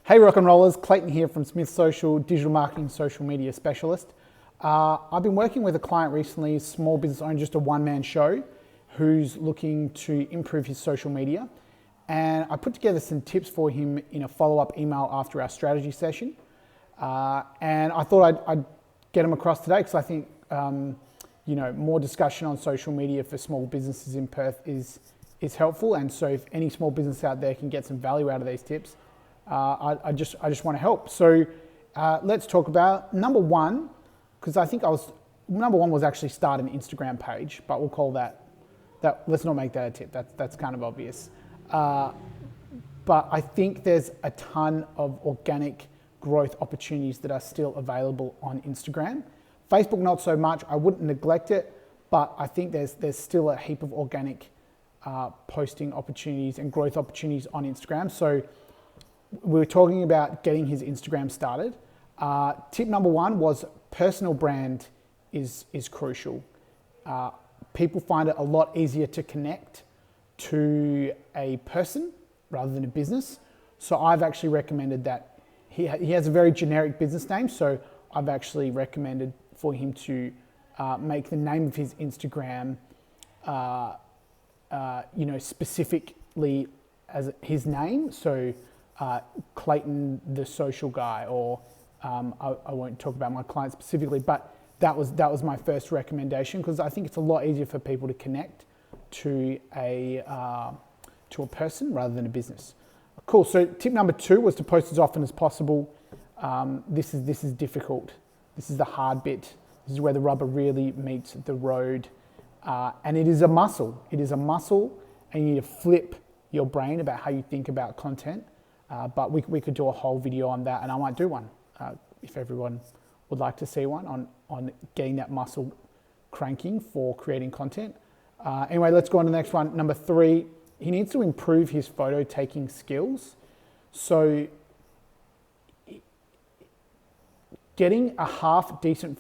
Hey rock and rollers, Clayton here from Smith Social, digital marketing social media specialist. I've been working with a client recently, a small business owner, just a one-man show, who's looking to improve his social media. And I put together some tips for him in a follow-up email after our strategy session. And I thought I'd get them across today because I think more discussion on social media for small businesses in Perth is helpful. And so if any small business out there can get some value out of these tips, I just want to help. So let's talk about number one, because I think number one was actually start an Instagram page, but we'll call that let's not make that a tip. That's kind of obvious. But I think there's a ton of organic growth opportunities that are still available on Instagram. Facebook, not so much. I wouldn't neglect it, but I think there's still a heap of organic posting opportunities and growth opportunities on Instagram. So we were talking about getting his Instagram started. Tip number one was personal brand is crucial. People find it a lot easier to connect to a person rather than a business. So I've actually recommended that he has a very generic business name. So I've actually recommended for him to make the name of his Instagram, specifically as his name. So Clayton, the social guy, or I won't talk about my client specifically, but that was my first recommendation because I think it's a lot easier for people to connect to a person rather than a business. Cool. So tip number two was to post as often as possible. This is difficult. This is the hard bit. This is where the rubber really meets the road, and it is a muscle. It is a muscle, and you need to flip your brain about how you think about content. But we could do a whole video on that, and I might do one if everyone would like to see one on getting that muscle cranking for creating content. Anyway, let's go on to the next one. Number three, he needs to improve his photo taking skills. So getting a half decent